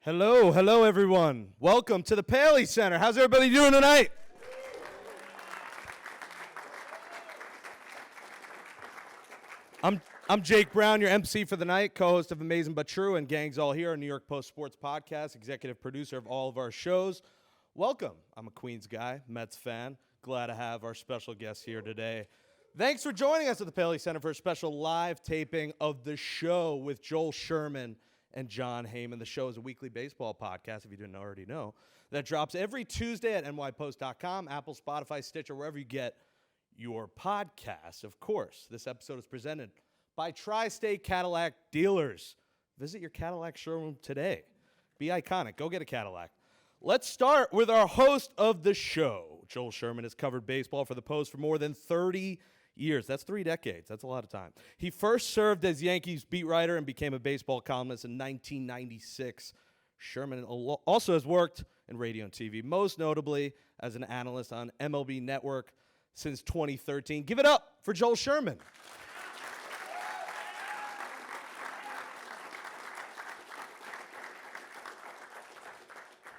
Hello, everyone. Welcome to the Paley Center. How's everybody doing tonight? I'm Jake Brown, your MC for the night, co-host of Amazing But True and Gangs All Here, a New York Post sports podcast, executive producer of all of our shows. Welcome. I'm a Queens guy, Mets fan. Glad to have our special guest here today. Thanks for joining us at the Paley Center for a special live taping of the show with Joel Sherman and John Heyman. The show is a weekly baseball podcast, if you didn't already know, that drops every Tuesday at nypost.com, Apple, Spotify, Stitcher, wherever you get your podcasts. Of course, this episode is presented by Tri-State Cadillac Dealers. Visit your Cadillac showroom today. Be iconic. Go get a Cadillac. Let's start with our host of the show. Joel Sherman has covered baseball for the Post for more than 30 years. That's 3 decades. That's a lot of time. He first served as Yankees beat writer and became a baseball columnist in 1996. Sherman also has worked in radio and TV, most notably as an analyst on MLB Network since 2013. Give it up for Joel Sherman.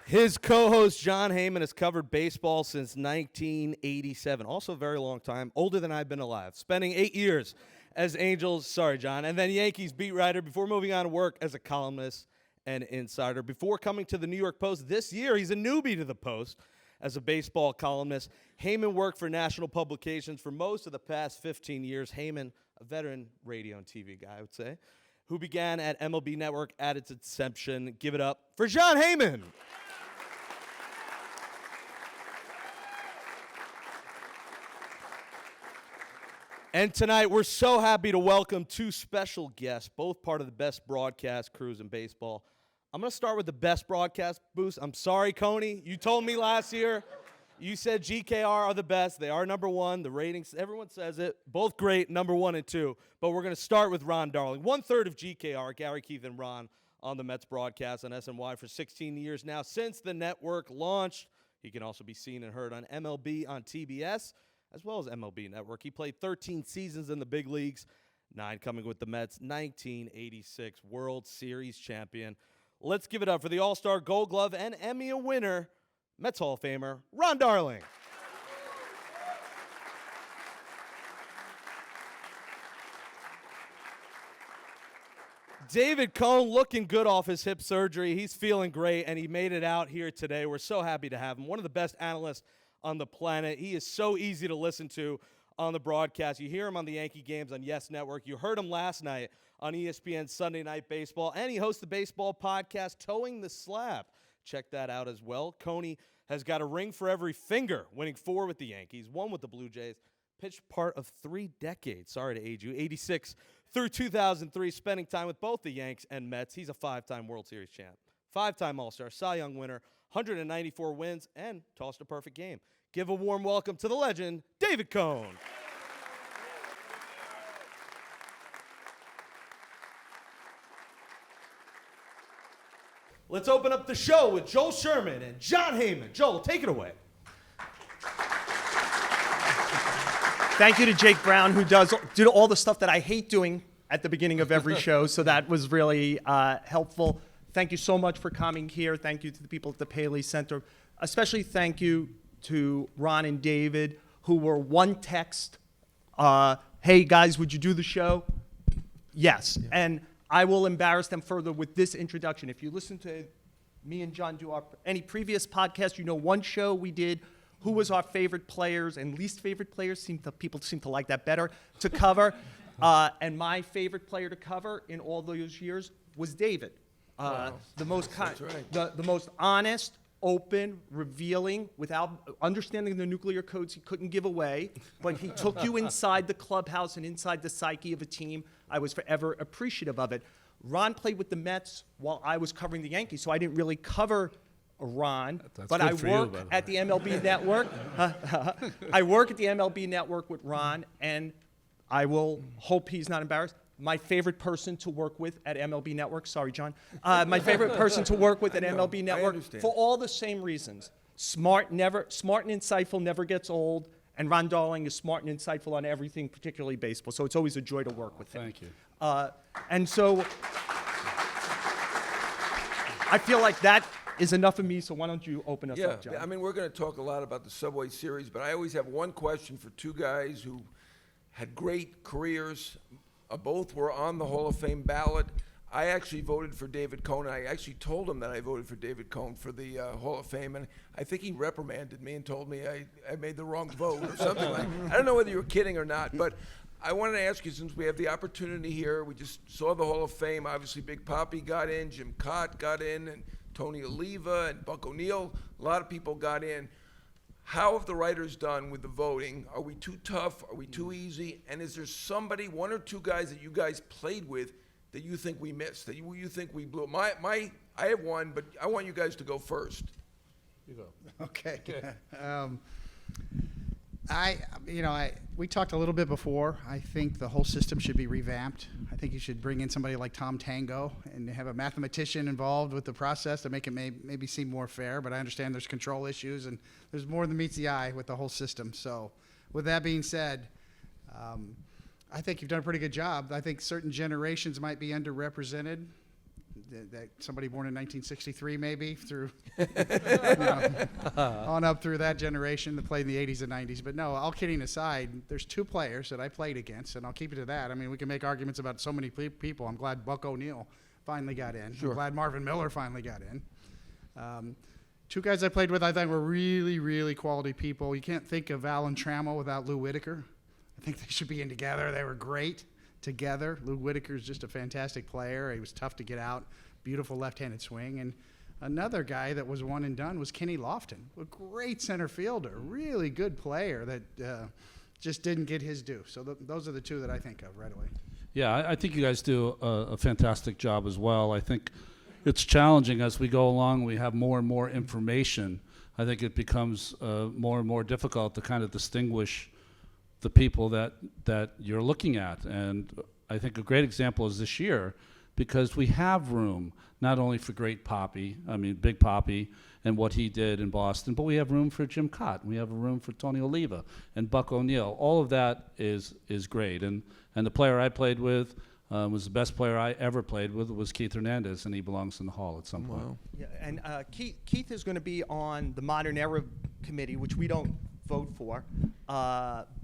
His co-host, John Heyman, has covered baseball since 1987. Also a very long time, older than I've been alive. Spending 8 years as Angels, and then Yankees beat writer before moving on to work as a columnist and insider. Before coming to the New York Post this year, he's a newbie to the Post as a baseball columnist. Heyman worked for national publications for most of the past 15 years. Heyman, a veteran radio and TV guy, I would say, who began at MLB Network at its inception. Give it up for John Heyman. And tonight, we're so happy to welcome 2 special guests, both part of the best broadcast crews in baseball. I'm going to start with the best broadcast boost. I'm sorry, Coney. You told me last year. You said GKR are the best. They are number 1. The ratings, everyone says it. Both great, number 1 and 2. But we're going to start with Ron Darling. 1/3 of GKR, Gary, Keith, and Ron on the Mets broadcast on SNY for 16 years now. Since the network launched, he can also be seen and heard on MLB on TBS, as well as MLB Network. He played 13 seasons in the big leagues, 9 coming with the Mets, 1986 World Series champion. Let's give it up for the All-Star Gold Glove and Emmy winner, Mets Hall of Famer, Ron Darling. David Cone looking good off his hip surgery. He's feeling great, and he made it out here today. We're so happy to have him. One of the best analysts on the planet. He is so easy to listen to on the broadcast. You hear him on the Yankee games on Yes Network. You heard him last night on ESPN Sunday Night Baseball. And he hosts the baseball podcast, Towing the Slab. Check that out as well. Coney has got a ring for every finger, winning 4 with the Yankees, 1 with the Blue Jays. Pitched part of 3 decades. Sorry to age you. 86 through 2003, spending time with both the Yanks and Mets. He's a 5-time World Series champ, 5-time All-Star, Cy Young winner, 194 wins, and tossed a perfect game. Give a warm welcome to the legend, David Cone. Let's open up the show with Joel Sherman and John Heyman. Joel, take it away. Thank you to Jake Brown, who did all the stuff that I hate doing at the beginning of every show, so that was really helpful. Thank you so much for coming here. Thank you to the people at the Paley Center. Especially thank you to Ron and David, who were one text, hey guys, would you do the show? Yes. Yeah. And I will embarrass them further with this introduction. If you listen to me and John do any previous podcast, you know one show we did, who was our favorite players and least favorite players, people seem to like that better, to cover. And my favorite player to cover in all those years was David. Wow. The most right. the most honest, open, revealing, without understanding the nuclear codes he couldn't give away, but he took you inside the clubhouse and inside the psyche of a team. I was forever appreciative of it. Ron played with the Mets while I was covering the Yankees, so I didn't really cover Ron, but I work at the MLB Network. I work at the MLB Network with Ron, and I will hope he's not embarrassed. My favorite person to work with at MLB Network, sorry, John. My favorite person to work with at MLB Network for all the same reasons. Smart and insightful, never gets old. And Ron Darling is smart and insightful on everything, particularly baseball. So it's always a joy to work with him. Thank you. And so I feel like that is enough of me, so why don't you open us Yeah, up, John? I mean, we're going to talk a lot about the Subway Series, but I always have one question for two guys who had great careers. Both were on the Hall of Fame ballot. I actually voted for David Cohn. I actually told him that I voted for David Cohn for the Hall of Fame, and I think he reprimanded me and told me I made the wrong vote or something like that. I don't know whether you were kidding or not, but I wanted to ask you, since we have the opportunity here, we just saw the Hall of Fame. Obviously, Big Papi got in, Jim Cott got in, and Tony Oliva and Buck O'Neil. A lot of people got in. How have the writers done with the voting? Are we too tough? Are we too easy? And is there somebody, one or two guys that you guys played with that you think we missed, that you think we blew? I have one, but I want you guys to go first. You go. Okay. We talked a little bit before. I think the whole system should be revamped. I think you should bring in somebody like Tom Tango and have a mathematician involved with the process to make it maybe seem more fair. But I understand there's control issues and there's more than meets the eye with the whole system. So with that being said, I think you've done a pretty good job. I think certain generations might be underrepresented. That somebody born in 1963 maybe through on up through that generation that played in the 80s and 90s. But no, all kidding aside, there's two players that I played against, and I'll keep it to that. I mean, we can make arguments about so many people. I'm glad Buck O'Neil finally got in. Sure. I'm glad Marvin Miller finally got in. Two guys I played with I thought were really, really quality people. You can't think of Alan Trammell without Lou Whitaker. I think they should be in together. They were great together. Lou Whitaker's just a fantastic player. He was tough to get out, beautiful left-handed swing. And another guy that was one and done was Kenny Lofton, a great center fielder, really good player that just didn't get his due. So those are the two that I think of right away. Yeah, I think you guys do a fantastic job as well. I think it's challenging as we go along. We have more and more information. I think it becomes more and more difficult to kind of distinguish the people that you're looking at. And I think a great example is this year, because we have room not only for Big Papi and what he did in Boston, but we have room for Jim Cott. We have room for Tony Oliva and Buck O'Neil. All of that is great. And the player I played with was the best player I ever played with was Keith Hernandez, and he belongs in the Hall at some point. Wow. Yeah, and Keith is going to be on the Modern Era Committee, which we don't vote for,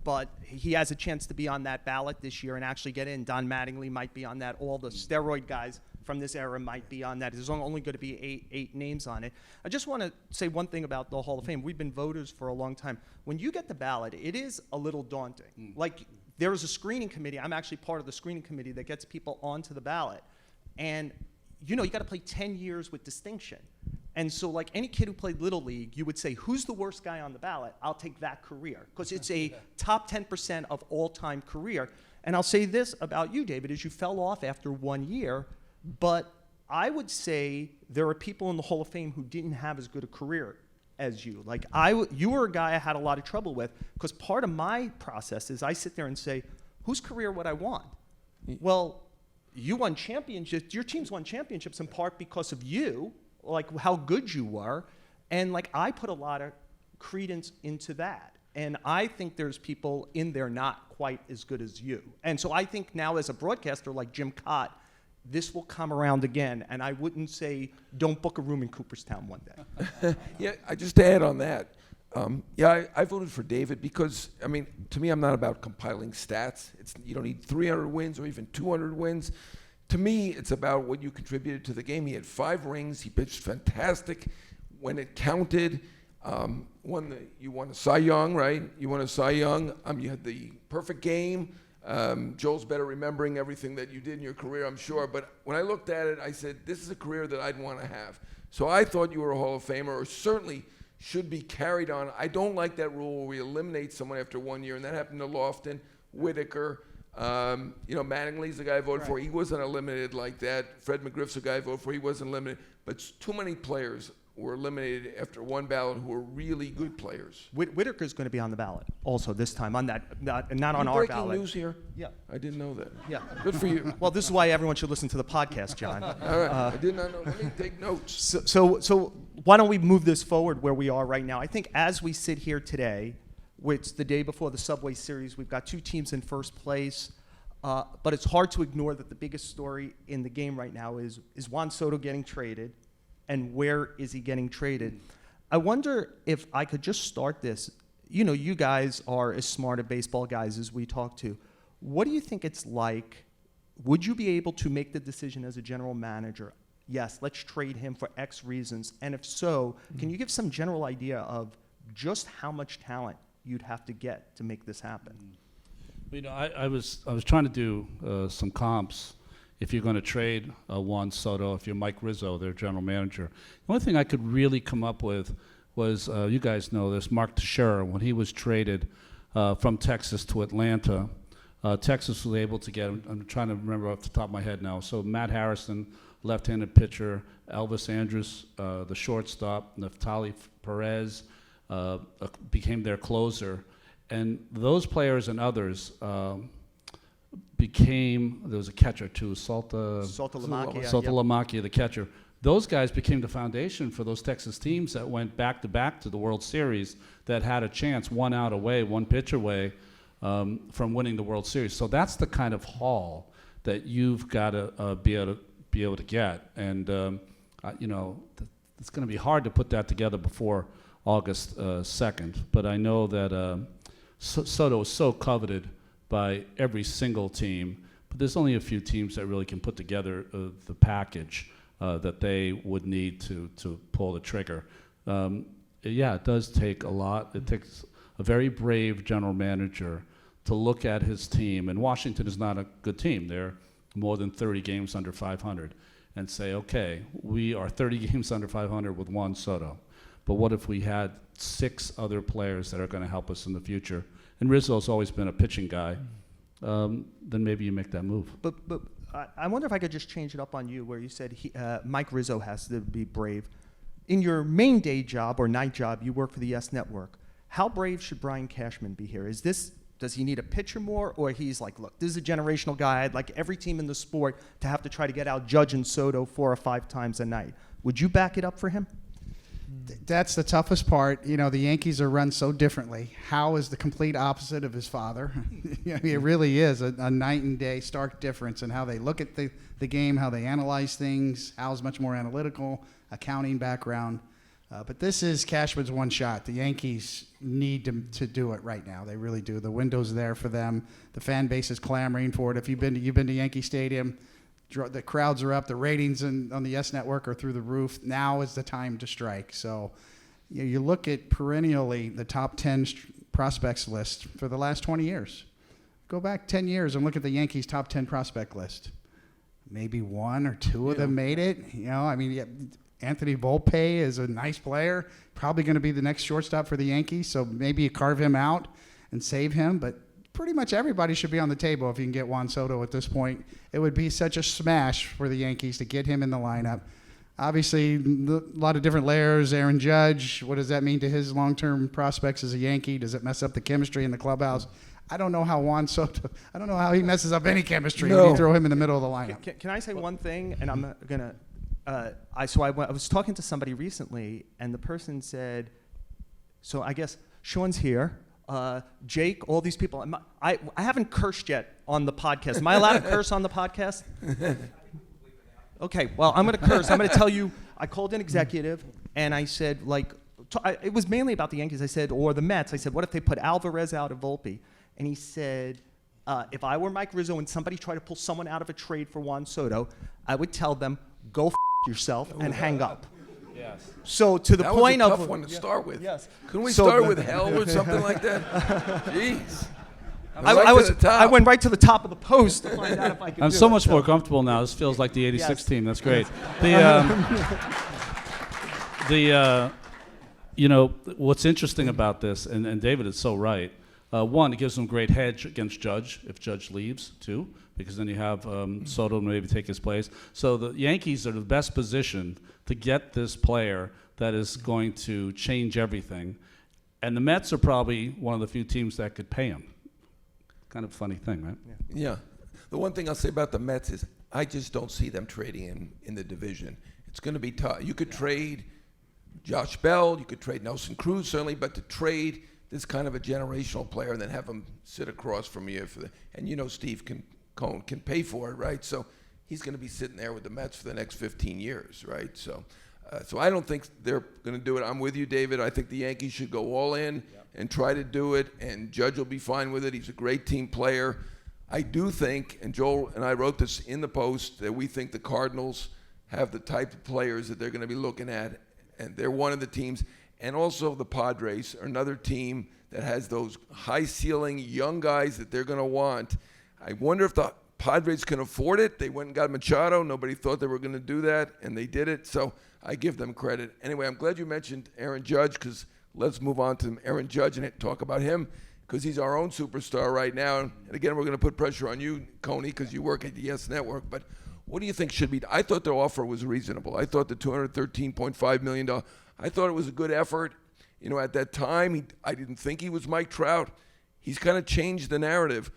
but he has a chance to be on that ballot this year and actually get in. Don Mattingly might be on that. All the steroid guys from this era might be on that. There's only going to be eight names on it. I just want to say one thing about the Hall of Fame. We've been voters for a long time. When you get the ballot, it is a little daunting. Like, there is a screening committee. I'm actually part of the screening committee that gets people onto the ballot. And, you got to play 10 years with distinction. And so, like any kid who played Little League, you would say, who's the worst guy on the ballot? I'll take that career, because it's a top 10% of all-time career. And I'll say this about you, David, is you fell off after 1 year, but I would say there are people in the Hall of Fame who didn't have as good a career as you. Like, you were a guy I had a lot of trouble with, because part of my process is I sit there and say, whose career would I want? Well, you won championships. Your teams won championships in part because of you, like how good you were. And like, I put a lot of credence into that. And I think there's people in there not quite as good as you. And so I think now, as a broadcaster like Jim Cott, this will come around again. And I wouldn't say don't book a room in Cooperstown one day. Yeah, just to add on that, I voted for David because, I mean, to me, I'm not about compiling stats. You don't need 300 wins or even 200 wins. To me, it's about what you contributed to the game. He had 5 rings. He pitched fantastic when it counted. You won a Cy Young, right? You won a Cy Young. You had the perfect game. Joel's better remembering everything that you did in your career, I'm sure. But when I looked at it, I said, this is a career that I'd want to have. So I thought you were a Hall of Famer, or certainly should be carried on. I don't like that rule where we eliminate someone after 1 year, and that happened to Lofton, Whitaker. Mattingly's the guy I voted for. He wasn't eliminated like that. Fred McGriff's the guy I voted for. He wasn't eliminated. But too many players were eliminated after one ballot who were really good players. Whitaker's going to be on the ballot also this time, on that, not on our breaking ballot. news here? Yeah. I didn't know that. Yeah. Good for you. Well, this is why everyone should listen to the podcast, John. All right. I did not know. Let me take notes. So why don't we move this forward where we are right now? I think as we sit here today, which the day before the Subway Series, we've got 2 teams in first place. But it's hard to ignore that the biggest story in the game right now is Juan Soto getting traded, and where is he getting traded? I wonder if I could just start this. You know, you guys are as smart at baseball guys as we talk to. What do you think it's like? Would you be able to make the decision as a general manager? Yes, let's trade him for X reasons. And if so, can you give some general idea of just how much talent you'd have to get to make this happen? You know, I was trying to do some comps. If you're going to trade Juan Soto, if you're Mike Rizzo, their general manager, the only thing I could really come up with was, you guys know this, Mark Teixeira, when he was traded from Texas to Atlanta. Texas was able to get, I'm trying to remember off the top of my head now, so Matt Harrison, left-handed pitcher, Elvis Andrus, the shortstop, Neftali Perez became their closer. And those players and others became, there was a catcher too, Saltalamacchia, the catcher. Those guys became the foundation for those Texas teams that went back-to-back to the World Series that had a chance, one out away, one pitch away from winning the World Series. So that's the kind of haul that you've got to be able to get. And, you know, it's going to be hard to put that together before August 2nd. But I know that Soto is so coveted by every single team, but there's only a few teams that really can put together the package that they would need to pull the trigger. Yeah, it does take a lot. It takes a very brave general manager to look at his team, and Washington is not a good team. They're more than 30 games under 500, and say, okay, we are 30 games under 500 with Juan Soto, but what if we had 6 other players that are going to help us in the future? And Rizzo's always been a pitching guy. Then maybe you make that move. But I wonder if I could just change it up on you, where you said Mike Rizzo has to be brave. In your main day job or night job, you work for the Yes Network. How brave should Brian Cashman be here? Does he need a pitcher more, or he's like, look, this is a generational guy. I'd like every team in the sport to have to try to get out Judge and Soto 4 or 5 times a night. Would you back it up for him? That's the toughest part. You know, the Yankees are run so differently. Hal is the complete opposite of his father. You know, it really is a night and day stark difference in how they look at the game, how they analyze things. Hal's much more analytical, accounting background. But this is Cashman's one shot. The Yankees need to do it right now. They really do. The window's there for them. The fan base is clamoring for it. If you've been to Yankee Stadium, the crowds are up. The ratings on the Yes Network are through the roof. Now is the time to strike. So you look at perennially the top 10 prospects list for the last 20 years. Go back 10 years and look at the Yankees' top 10 prospect list. Maybe 1 or 2 of them made it. You know, I mean, Anthony Volpe is a nice player, probably going to be the next shortstop for the Yankees. So maybe you carve him out and save him, but pretty much everybody should be on the table if you can get Juan Soto at this point. It would be such a smash for the Yankees to get him in the lineup. Obviously, a lot of different layers. Aaron Judge, what does that mean to his long-term prospects as a Yankee? Does it mess up the chemistry in the clubhouse? I don't know how Juan Soto, I don't know how he messes up any chemistry when you throw him in the middle of the lineup. Can I say one thing? And I'm going to, I was talking to somebody recently, and the person said, so I guess Sean's here. Jake, all these people. I haven't cursed yet on the podcast. Am I allowed to curse on the podcast? Okay, well, I'm going to curse. I'm going to tell you, I called an executive, and I said, it was mainly about the Yankees. I said, or the Mets. I said, what if they put Alvarez out of Volpe? And he said, if I were Mike Rizzo and somebody tried to pull someone out of a trade for Juan Soto, I would tell them, go f*** yourself and hang up. Yes. So to the point that was a of tough one to start with. Yes. Couldn't we start with hell or something like that? Jeez. I went right to the top of the post to find out if I could. I'm so much more comfortable now. This feels like the '86 team. That's great. You know, what's interesting about this, and David is so right. One, it gives them great hedge against Judge if Judge leaves, too, because then you have Soto maybe take his place. So the Yankees are the best positioned to get this player that is going to change everything. And the Mets are probably one of the few teams that could pay him. Kind of a funny thing, right? Yeah. The one thing I'll say about the Mets is I just don't see them trading in the division. It's going to be tough. You could trade Josh Bell, you could trade Nelson Cruz, certainly, but to trade this kind of a generational player and then have him sit across from you and you know Steve Cohen can pay for it, right? So he's going to be sitting there with the Mets for the next 15 years, right? So So I don't think they're going to do it. I'm with you, David. I think the Yankees should go all in and try to do it, and Judge will be fine with it. He's a great team player. I do think, and Joel and I wrote this in the Post, that we think the Cardinals have the type of players that they're going to be looking at, and they're one of the teams. And also the Padres are another team that has those high-ceiling young guys that they're going to want. I wonder if the Padres can afford it. They went and got Machado. Nobody thought they were going to do that, and they did it. So I give them credit. Anyway, I'm glad you mentioned Aaron Judge, because let's move on to Aaron Judge and talk about him, because he's our own superstar right now. And again, we're going to put pressure on you, Coney, because you work at the Yes Network. But what do you think should be? I thought the offer was reasonable. I thought the $213.5 million, I thought it was a good effort. You know, at that time, I didn't think he was Mike Trout. He's kind of changed the narrative.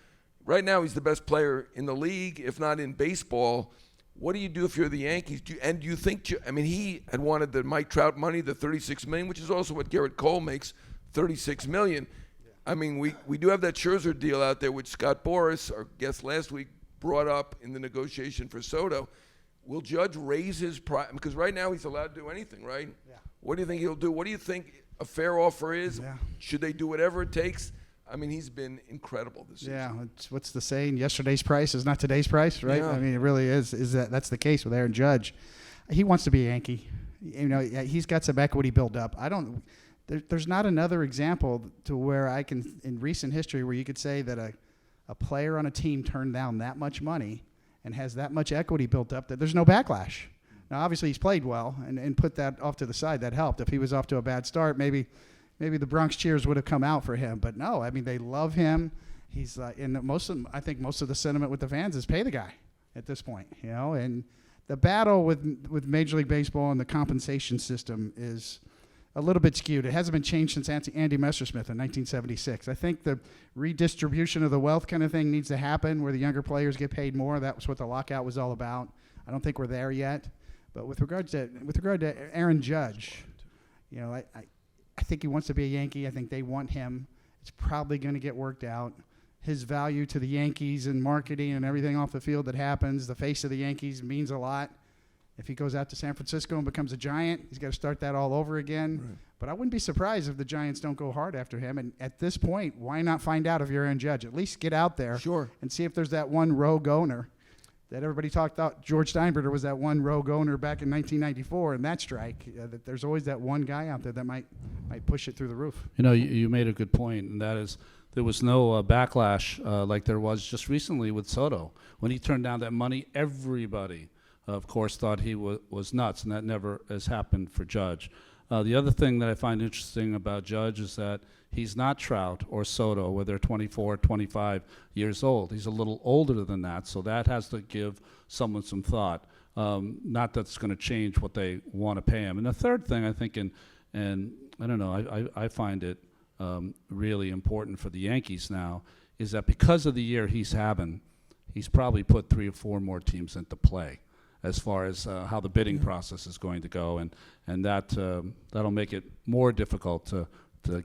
Right now, he's the best player in the league, if not in baseball. What do you do if you're the Yankees? Do you think, I mean, he had wanted the Mike Trout money, the $36 million, which is also what Garrett Cole makes, $36 million. I mean, we do have that Scherzer deal out there, which Scott Boras, our guest last week, brought up in the negotiation for Soto. Will Judge raise his price? Because right now he's allowed to do anything, right? Yeah. What do you think he'll do? What do you think a fair offer is? Yeah. Should they do whatever it takes? I mean, he's been incredible this season. Yeah, what's the saying? Yesterday's price is not today's price, right? Yeah. I mean, it really is. That's the case with Aaron Judge? He wants to be a Yankee. You know, he's got some equity built up. There's not another example to where I can, in recent history, where you could say that a player on a team turned down that much money and has that much equity built up that there's no backlash. Now, obviously, he's played well and put that off to the side. That helped. If he was off to a bad start, maybe the Bronx cheers would have come out for him. But no, I mean, they love him. He's and I think most of the sentiment with the fans is pay the guy at this point, you know. And the battle with Major League Baseball and the compensation system is a little bit skewed. It hasn't been changed since Andy Messersmith in 1976. I think the redistribution of the wealth kind of thing needs to happen, where the younger players get paid more. That was what the lockout was all about. I don't think we're there yet. But with regard to Aaron Judge, you know, I think he wants to be a Yankee. I think they want him. It's probably going to get worked out. His value to the Yankees and marketing and everything off the field that happens, the face of the Yankees means a lot. If he goes out to San Francisco and becomes a Giant, he's got to start that all over again. Right. But I wouldn't be surprised if the Giants don't go hard after him. And at this point, why not find out if you're Aaron Judge? At least get out there and see if there's that one rogue owner that everybody talked about. George Steinbrenner was that one rogue owner back in 1994 in that strike. That there's always that one guy out there that might push it through the roof. You know, you made a good point, and that is there was no backlash like there was just recently with Soto. When he turned down that money, everybody, of course, thought he was nuts, and that never has happened for Judge. The other thing that I find interesting about Judge is that he's not Trout or Soto, where they're 24, 25 years old. He's a little older than that, so that has to give someone some thought. Not that it's going to change what they want to pay him. And the third thing, I think, and I don't know, I find it really important for the Yankees now, is that because of the year he's having, he's probably put 3 or 4 more teams into play as far as how the bidding process is going to go, and that'll make it more difficult to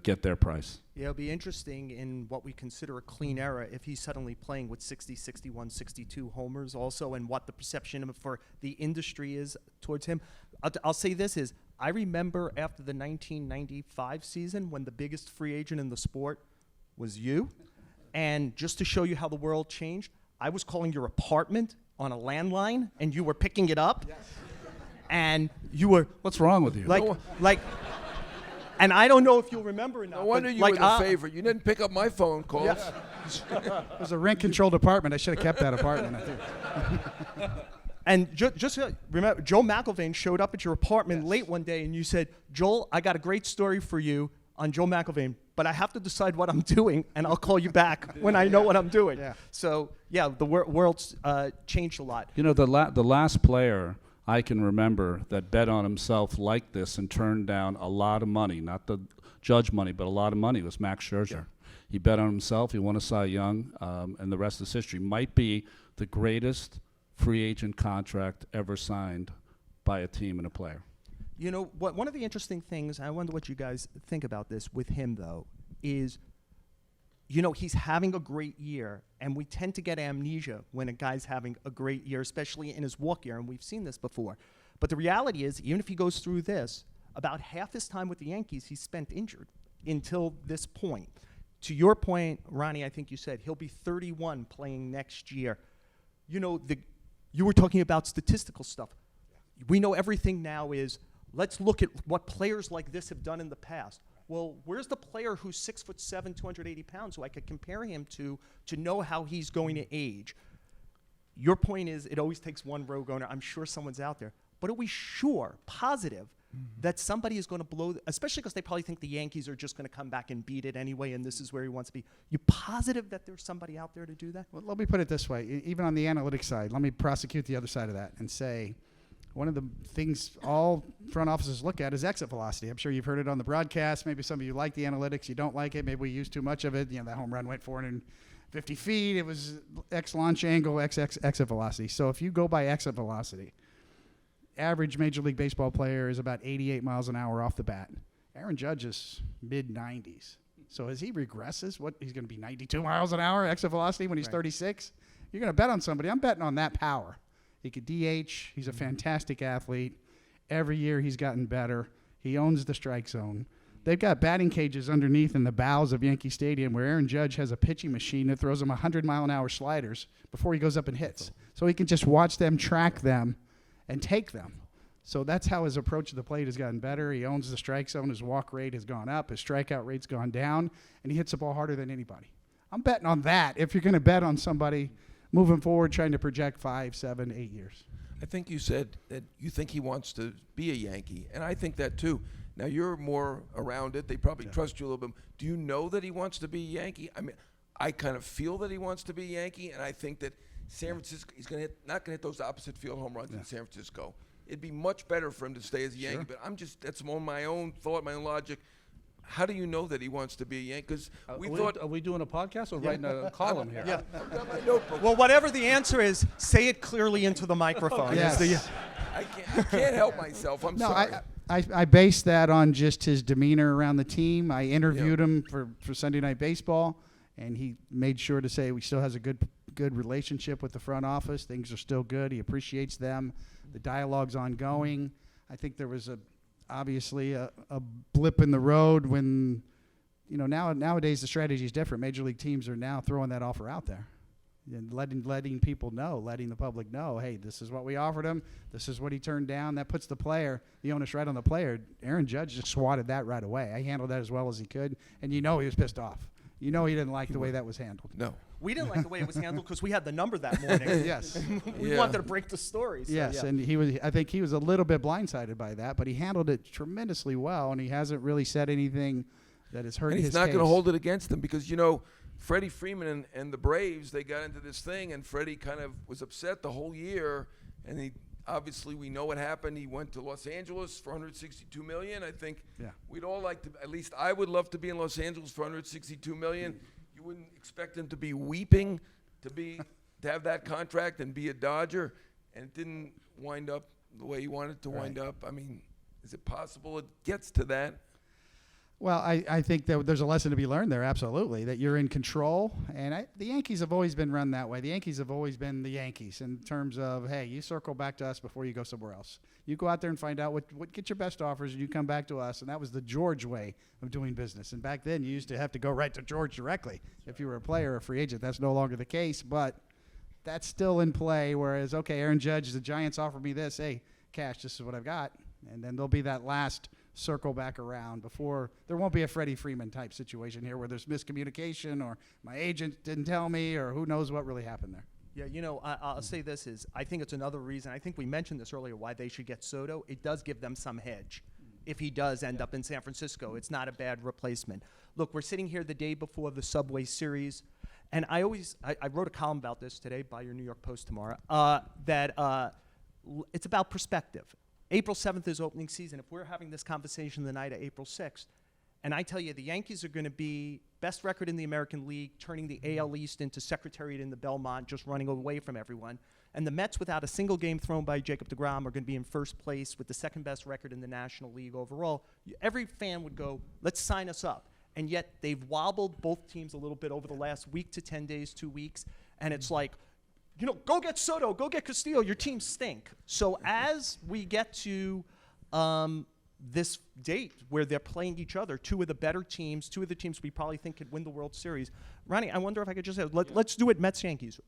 get their price. Yeah, it'll be interesting in what we consider a clean era if he's suddenly playing with 60, 61, 62 homers also, and what the perception for the industry is towards him. I'll say this is, I remember after the 1995 season when the biggest free agent in the sport was you, and just to show you how the world changed, I was calling your apartment on a landline, and you were picking it up, and you were... What's wrong with you? Like, and I don't know if you'll remember or not. No wonder you were the favorite. You didn't pick up my phone calls. Yeah. It was a rent-controlled apartment. I should have kept that apartment, I think. And just remember, Joel McIlvaine showed up at your apartment late one day, and you said, Joel, I got a great story for you on Joel McIlvaine, but I have to decide what I'm doing, and I'll call you back when I know what I'm doing. Yeah. So, yeah, the world's changed a lot. You know, the last player I can remember that bet on himself like this and turned down a lot of money, not the Judge money, but a lot of money, was Max Scherzer. Yeah. He bet on himself. He won a Cy Young, and the rest is history. Might be the greatest free agent contract ever signed by a team and a player. You know, one of the interesting things, I wonder what you guys think about this with him, though, is, you know, he's having a great year, and we tend to get amnesia when a guy's having a great year, especially in his walk year, and we've seen this before. But the reality is, even if he goes through this, about half his time with the Yankees, he's spent injured until this point. To your point, Ronnie, I think you said he'll be 31 playing next year. You know, you were talking about statistical stuff. We know everything now is, let's look at what players like this have done in the past. Well, where's the player who's 6'7", 280 pounds, who I could compare him to know how he's going to age? Your point is, it always takes one rogue owner. I'm sure someone's out there. But are we sure, positive, that somebody is going to blow, especially because they probably think the Yankees are just going to come back and beat it anyway, and this is where he wants to be. You positive that there's somebody out there to do that? Well, let me put it this way. Even on the analytics side, let me prosecute the other side of that and say one of the things all front offices look at is exit velocity. I'm sure you've heard it on the broadcast. Maybe some of you like the analytics. You don't like it. Maybe we use too much of it. You know, that home run went 450 feet. It was X launch angle, X exit velocity. So if you go by exit velocity, average Major League Baseball player is about 88 miles an hour off the bat. Aaron Judge is mid-90s. So as he regresses, he's going to be 92 miles an hour exit velocity when he's 36? You're going to bet on somebody. I'm betting on that power. He could DH. He's a fantastic athlete. Every year he's gotten better. He owns the strike zone. They've got batting cages underneath in the bowels of Yankee Stadium where Aaron Judge has a pitching machine that throws him 100-mile-an-hour sliders before he goes up and hits. So he can just watch them, track them, and take them. So that's how his approach to the plate has gotten better. He owns the strike zone. His walk rate has gone up. His strikeout rate's gone down. And he hits the ball harder than anybody. I'm betting on that if you're going to bet on somebody moving forward trying to project 5, 7, 8 years. I think you said that you think he wants to be a Yankee, and I think that too. Now, you're more around it. They probably trust you a little bit. Do you know that he wants to be a Yankee? I mean, I kind of feel that he wants to be a Yankee, and I think that San Francisco, he's not going to hit those opposite field home runs in San Francisco. It'd be much better for him to stay as a Yankee, but that's my own thought, my own logic. How do you know that he wants to be a Yankee? Because are we doing a podcast or writing a column here? Yeah. I've got my notebook. Well, whatever the answer is, say it clearly into the microphone. Yes. I can't help myself. I'm sorry. I based that on just his demeanor around the team. I interviewed him for Sunday Night Baseball, and he made sure to say he still has a good relationship with the front office. Things are still good. He appreciates them. The dialogue's ongoing. I think there was obviously a blip in the road when, nowadays the strategy is different. Major league teams are now throwing that offer out there and letting people know, letting the public know, hey, this is what we offered him. This is what he turned down. That puts the onus right on the player. Aaron Judge just swatted that right away. I handled that as well as he could, and he was pissed off. He didn't like the way that was handled. No. We didn't like the way it was handled because we had the number that morning. Yes. We wanted to break the story. So yes, and I think he was a little bit blindsided by that, but he handled it tremendously well, and he hasn't really said anything that has hurt his case. And he's not going to hold it against them because, Freddie Freeman and the Braves, they got into this thing, and Freddie kind of was upset the whole year, and obviously we know what happened. He went to Los Angeles for $162 million. I think we'd all like to, at least I would love to be in Los Angeles for $162 million. You wouldn't expect him to be weeping to have that contract and be a Dodger, and it didn't wind up the way he wanted it to wind up. I mean, is it possible it gets to that? Well, I think that there's a lesson to be learned there, absolutely, that you're in control. And the Yankees have always been run that way. The Yankees have always been the Yankees in terms of, hey, you circle back to us before you go somewhere else. You go out there and find out what get your best offers, and you come back to us. And that was the George way of doing business. And back then, you used to have to go right to George directly if you were a player or a free agent. That's no longer the case, but that's still in play, whereas, okay, Aaron Judge, the Giants offered me this. Hey, Cash, this is what I've got. And then there'll be that last circle back around before there won't be a Freddie Freeman type situation here where there's miscommunication or my agent didn't tell me or who knows what really happened there. Yeah, I'll say this is I think it's another reason. I think we mentioned this earlier why they should get Soto. It does give them some hedge. If he does end up in San Francisco, it's not a bad replacement. Look, we're sitting here the day before the Subway Series, and I wrote a column about this today. Buy your New York Post tomorrow. That it's about perspective. April 7th is opening season. If we're having this conversation the night of April 6th, and I tell you the Yankees are going to be best record in the American League, turning the AL East into Secretariat in the Belmont, just running away from everyone, and the Mets, without a single game thrown by Jacob deGrom, are going to be in first place with the second best record in the National League overall, every fan would go, let's sign us up. And yet they've wobbled both teams a little bit over the last week to 10 days, 2 weeks, and it's like, go get Soto, go get Castillo. Your team stink. So as we get to this date where they're playing each other, two of the better teams, two of the teams we probably think could win the World Series. Ronnie, I wonder if I could just say, let's do it Mets Yankees.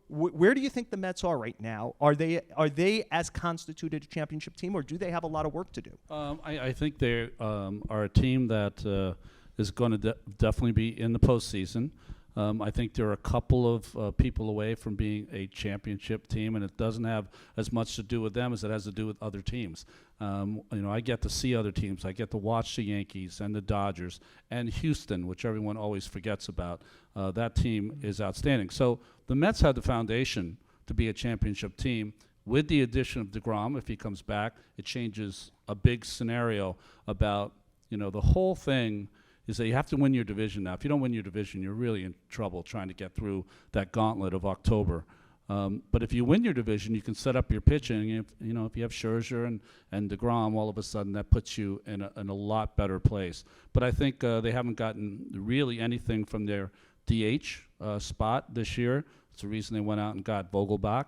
Where do you think the Mets are right now? Are they as constituted a championship team, or do they have a lot of work to do? I think they are a team that is going to definitely be in the postseason. I think they're a couple of people away from being a championship team, and it doesn't have as much to do with them as it has to do with other teams. I get to see other teams. I get to watch the Yankees and the Dodgers and Houston, which everyone always forgets about. That team is outstanding. So the Mets have the foundation to be a championship team. With the addition of DeGrom, if he comes back, it changes a big scenario about, the whole thing is that you have to win your division now. If you don't win your division, you're really in trouble trying to get through that gauntlet of October. But if you win your division, you can set up your pitching. If you have Scherzer and DeGrom, all of a sudden that puts you in a lot better place. But I think they haven't gotten really anything from their DH spot this year. It's the reason they went out and got Vogelback,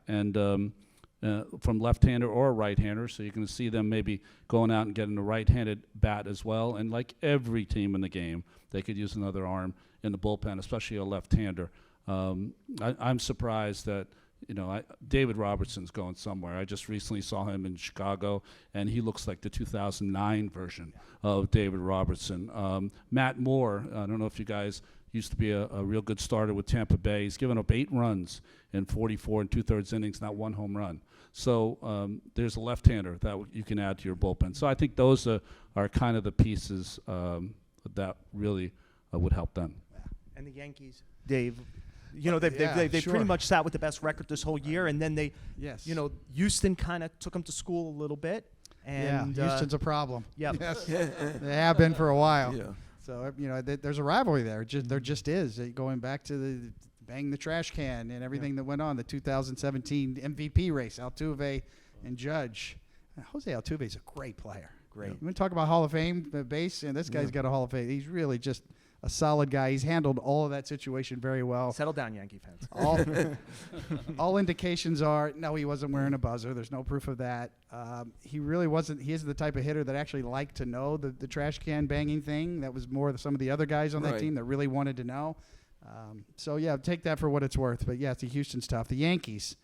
and from left-hander or right-hander, so you can see them maybe going out and getting a right-handed bat as well. And like every team in the game, they could use another arm in the bullpen, especially a left-hander. I'm surprised that David Robertson's going somewhere. I just recently saw him in Chicago, and he looks like the 2009 version of David Robertson. Matt Moore, I don't know if you guys used to be a real good starter with Tampa Bay. He's given up 8 runs in 44 and 2/3 innings, not 1 home run. So there's a left-hander that you can add to your bullpen. So I think those are kind of the pieces that really would help them. And the Yankees, Dave, they've sure. pretty much sat with the best record this whole year, and then they, Yes. Houston kind of took them to school a little bit. And Houston's a problem. Yep. Yes. They have been for a while. Yeah. So there's a rivalry there. There just is. Going back to the bang the trash can and everything that went on, the 2017 MVP race, Altuve and Judge. Jose Altuve is a great player. Great. You want to talk about Hall of Fame base, and this guy's got a Hall of Fame. He's really just a solid guy. He's handled all of that situation very well. Settle down, Yankee fans. All indications are, no, he wasn't wearing a buzzer. There's no proof of that. He really wasn't. He is the type of hitter that actually liked to know the trash can banging thing. That was more some of the other guys on that Right. team that really wanted to know. Take that for what it's worth. But yeah, Houston's tough. The Yankees,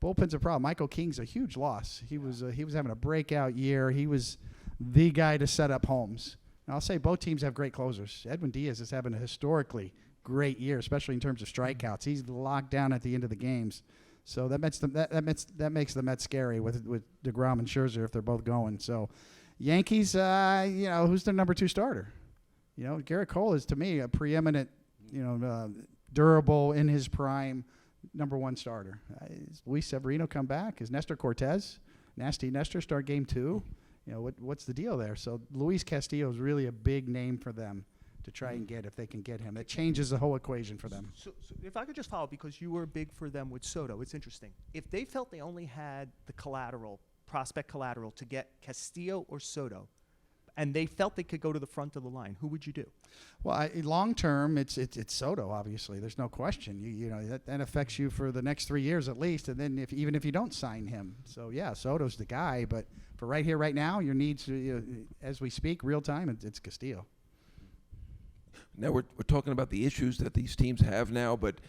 bullpen's a problem. Michael King's a huge loss. He was having a breakout year. He was the guy to set up Holmes. And I'll say both teams have great closers. Edwin Diaz is having a historically great year, especially in terms of strikeouts. He's locked down at the end of the games. So that makes the Mets scary with DeGrom and Scherzer if they're both going. So Yankees, who's their number 2 starter? Garrett Cole is, to me, a preeminent, durable in his prime number 1 starter. Is Luis Severino come back? Is Nestor Cortez, Nasty Nestor, start game 2? What's the deal there? So Luis Castillo is really a big name for them to try and get if they can get him. That changes the whole equation for them. So if I could just follow, because you were big for them with Soto, it's interesting. If they felt they only had the prospect collateral to get Castillo or Soto, and they felt they could go to the front of the line, who would you do? Well, long term, it's Soto. Obviously, there's no question. That affects you for the next 3 years at least, and then even if you don't sign him, so yeah, Soto's the guy. But for right here, right now, your needs, as we speak, real time, it's Castillo. Now we're talking about the issues that these teams have now, but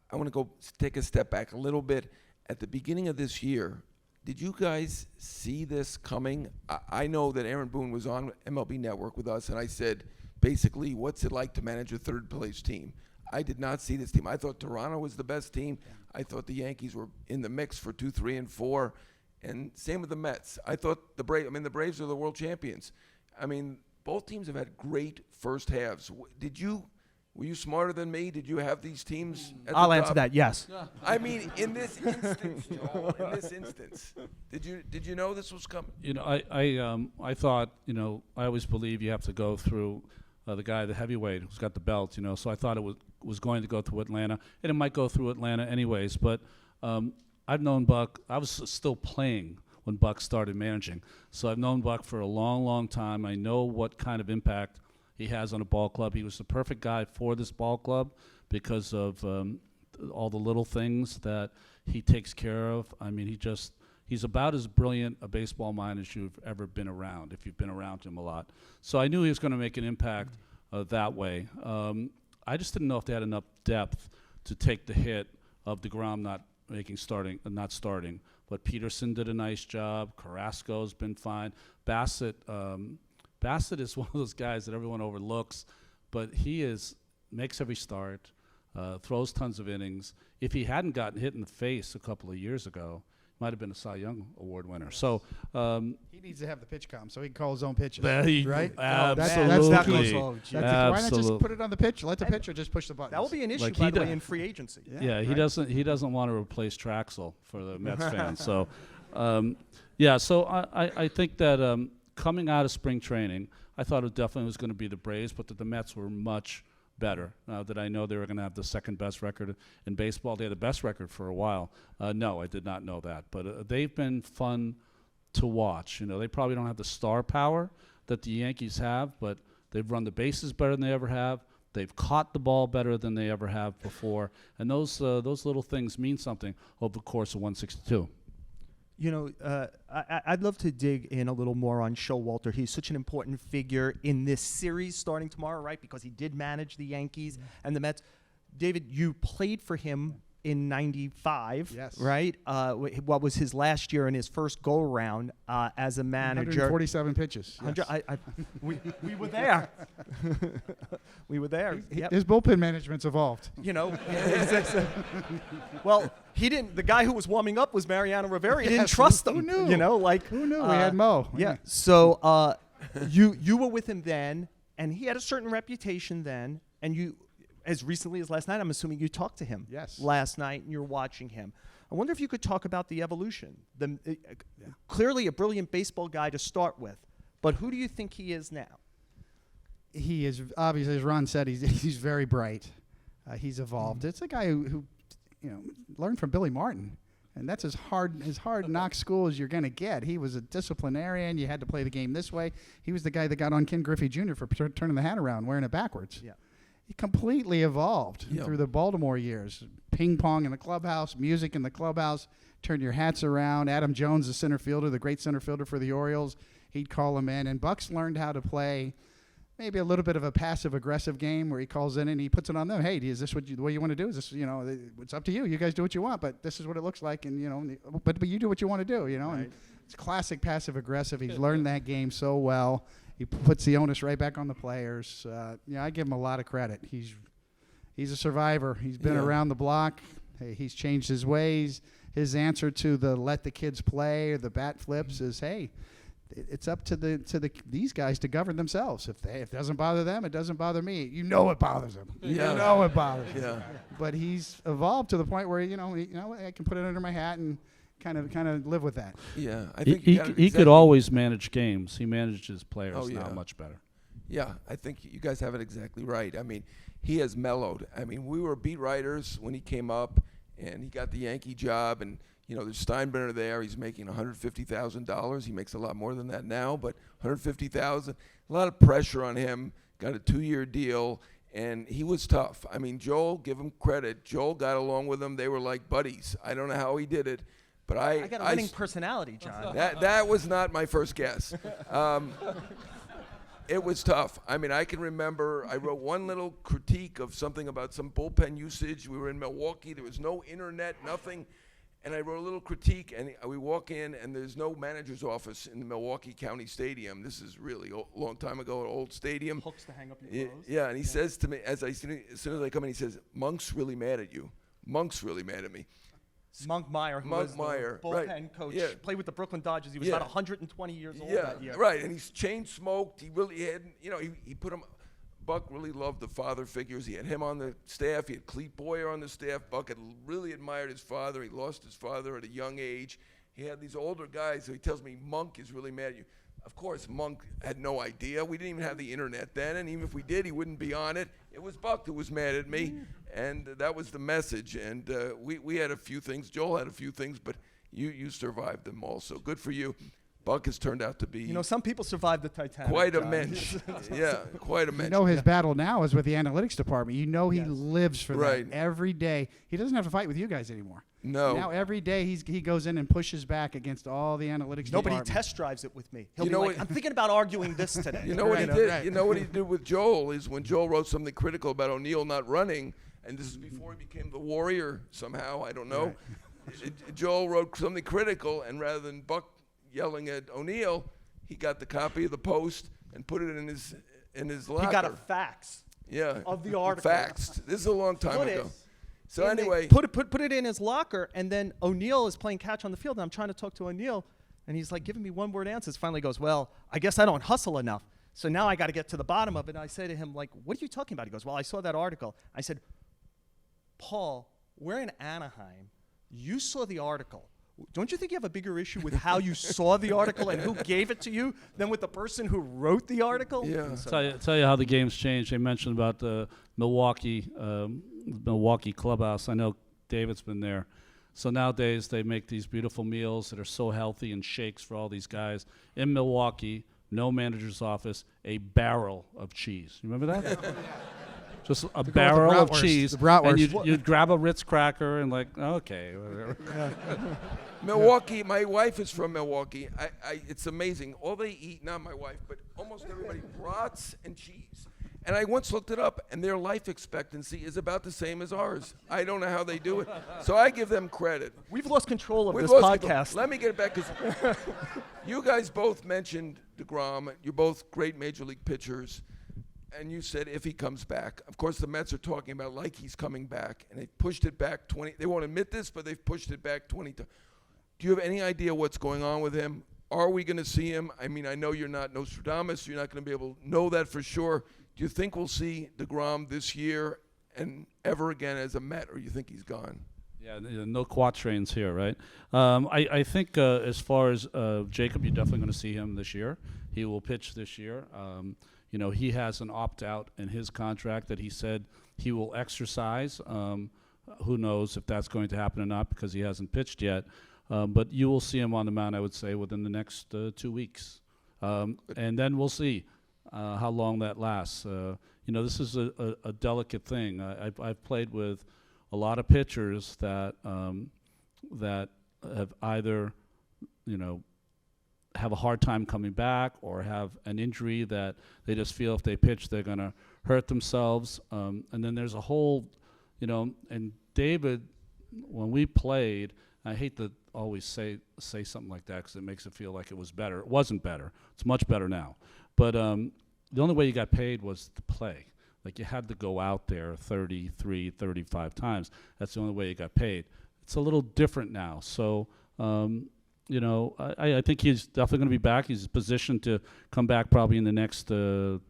I want to go take a step back a little bit. At the beginning of this year, did you guys see this coming? I know that Aaron Boone was on MLB Network with us, and I said, basically, what's it like to manage a third-place team? I did not see this team. I thought Toronto was the best team. Yeah. I thought the Yankees were in the mix for 2, 3, and 4, and same with the Mets. I thought the Braves are the world champions. Both teams have had great first halves. Were you smarter than me? Did you have these teams at I'll the answer top? that, yes. In this instance, Joel, did you know this was coming? I thought, I always believe you have to go through the heavyweight who's got the belt, so I thought it was going to go through Atlanta, and it might go through Atlanta anyways, but I've known Buck. I was still playing when Buck started managing, so I've known Buck for a long, long time. I know what kind of impact he has on a ball club. He was the perfect guy for this ball club because of all the little things that he takes care of. I mean, he's about as brilliant a baseball mind as you've ever been around, if you've been around him a lot. So I knew he was going to make an impact that way. I just didn't know if they had enough depth to take the hit of DeGrom not starting. But Peterson did a nice job. Carrasco's been fine. Bassett is one of those guys that everyone overlooks, but makes every start, throws tons of innings. If he hadn't gotten hit in the face a couple of years ago, might have been a Cy Young Award winner. So he needs to have the pitch com so he can call his own pitches, right? Absolutely. Why not just put it on the pitch? Let the pitcher just push the buttons. That will be an issue, Like by the way, in free agency. Yeah, he doesn't want to replace Traxel for the Mets fans. So, so I think that coming out of spring training, I thought it definitely was going to be the Braves, but that the Mets were much better. Now that I know they were going to have the second best record in baseball, they had the best record for a while. No, I did not know that, but they've been fun to watch. You know, they probably don't have the star power that the Yankees have, but they've run the bases better than they ever have. They've caught the ball better than they ever have before, and those little things mean something over the course of 162. You know, I'd love to dig in a little more on Showalter. He's such an important figure in this series starting tomorrow, right? Because he did manage the Yankees and the Mets. David, you played for him in '95, yes, right? What was his last year and his first go-around as a manager? 147 pitches. Yes. We were there. We were there. Yep. His bullpen management's evolved. You know, well, he didn't. The guy who was warming up was Mariano Rivera. He didn't trust him. Who knew? You know, who knew? We had Mo. Yeah. So you were with him then, and he had a certain reputation then, and you. As recently as last night, I'm assuming you talked to him. Yes. Last night, and you're watching him. I wonder if you could talk about the evolution. Clearly a brilliant baseball guy to start with, but who do you think he is now? He is obviously, as Ron said, he's very bright. He's evolved. It's a guy who learned from Billy Martin, and that's as hard knock school as you're going to get. He was a disciplinarian. You had to play the game this way. He was the guy that got on Ken Griffey Jr. for turning the hat around, wearing it backwards. Yeah. He completely evolved through the Baltimore years. Ping pong in the clubhouse, music in the clubhouse, turn your hats around. Adam Jones, the center fielder, the great center fielder for the Orioles, he'd call him in. And Bucks learned how to play maybe a little bit of a passive-aggressive game where he calls in and he puts it on them. Hey, is this what you want to do? Is this, it's up to you. You guys do what you want, but this is what it looks like. And, but you do what you want to do, Right. And it's classic passive-aggressive. He's learned that game so well. He puts the onus right back on the players. I give him a lot of credit. He's a survivor. He's been around the block. Hey, he's changed his ways. His answer to the let the kids play or the bat flips is, hey, it's up to these guys to govern themselves. If it doesn't bother them, it doesn't bother me. You know it bothers him. Yeah. You know it bothers him. Yeah. But he's evolved to the point where I can put it under my hat and kind of live with that. Yeah, I think he could always manage games. He managed his players now much better. Yeah, I think you guys have it exactly right. I mean, he has mellowed. I mean, we were beat writers when he came up, and he got the Yankee job, and there's Steinbrenner there. He's making $150,000. He makes a lot more than that now, but $150,000. A lot of pressure on him. Got a 2-year deal, and he was tough. I mean, Joel, give him credit. Joel got along with him. They were like buddies. I don't know how he did it. But I got a winning personality, John. That was not my first guess. It was tough. I mean, I can remember I wrote one little critique of something about some bullpen usage. We were in Milwaukee. There was no internet, nothing. And I wrote a little critique, and we walk in, and there's no manager's office in the Milwaukee County Stadium. This is really a long time ago, an old stadium. Hooks to hang up your clothes. Yeah, and he says to me, as soon as I come in, he says, Monk's really mad at you. Monk's really mad at me. Monk Meyer, who was the bullpen coach, played with the Brooklyn Dodgers. He was about 120 years old that year. Right, and he's chain smoked. He really had, he put him. Buck really loved the father figures. He had him on the staff. He had Clete Boyer on the staff. Buck had really admired his father. He lost his father at a young age. He had these older guys, so he tells me Monk is really mad at you. Of course, Monk had no idea. We didn't even have the internet then, and even if we did, he wouldn't be on it. It was Buck who was mad at me, and that was the message. And we had a few things. Joel had a few things, but you survived them also. Good for you. Buck has turned out to be You know, some people survive the Titanic. quite a John. mensch. Yeah, quite a mensch. You know his battle now is with the analytics department. You know he Yes. lives for Right. that every day. He doesn't have to fight with you guys anymore. No. Now every day he goes in and pushes back against all the analytics Nobody department. test drives it with me. He'll You be know like, what- I'm thinking about arguing this today. You know what he Right, did? right. You know what he did with Joel is when Joel wrote something critical about O'Neill not running, and this is before he became the Warrior somehow. I don't know. Joel wrote something critical, and rather than Buck yelling at O'Neill, he got the copy of the Post and put it in his locker. He got a fax yeah of the article. faxed. This is a long time Put it ago. So in the- anyway, put it in his locker, and then O'Neill is playing catch on the field, and I'm trying to talk to O'Neill, and he's like giving me one-word answers. Finally goes, well, I guess I don't hustle enough. So now I got to get to the bottom of it. And I say to him, like, what are you talking about? He goes, well, I saw that article. I said, Paul, we're in Anaheim. You saw the article. Don't you think you have a bigger issue with how you saw the article and who gave it to you than with the person who wrote the article? Yeah. And so- Tell you how the game's changed. They mentioned about the Milwaukee clubhouse. I know David's been there. So nowadays they make these beautiful meals that are so healthy and shakes for all these guys. In Milwaukee, no manager's office, a barrel of cheese. You remember that? Just a barrel of bratwurst, cheese. the bratwurst. And you'd grab a Ritz cracker and like, okay. Whatever. Milwaukee, my wife is from Milwaukee. It's amazing. All they eat, not my wife, but almost everybody, brats and cheese. And I once looked it up, and their life expectancy is about the same as ours. I don't know how they do it. So I give them credit. We've lost control of We've this lost control. podcast. Let me get it back, because you guys both mentioned DeGrom. You're both great Major League pitchers. And you said if he comes back. Of course, the Mets are talking about like he's coming back, and they pushed it back 20. They won't admit this, but they've pushed it back 20 times. Do you have any idea what's going on with him? Are we going to see him? I mean, I know you're not Nostradamus. You're not going to be able to know that for sure. Do you think we'll see DeGrom this year and ever again as a Met, or you think he's gone? Yeah, no quatrains here, right? I think as far as Jacob, you're definitely going to see him this year. He will pitch this year. You know, he has an opt-out in his contract that he said he will exercise. Who knows if that's going to happen or not because he hasn't pitched yet. But you will see him on the mound, I would say, within the next 2 weeks. And then we'll see how long that lasts. You know, this is a delicate thing. I've played with a lot of pitchers that that have either, you know, have a hard time coming back or have an injury that they just feel if they pitch they're going to hurt themselves. And then there's a whole, you know, and David, when we played, I hate to always say something like that because it makes it feel like it was better. It wasn't better. It's much better now. But the only way you got paid was to play. Like you had to go out there 33, 35 times. That's the only way you got paid. It's a little different now. So, you know, I think he's definitely going to be back. He's positioned to come back probably in the next 5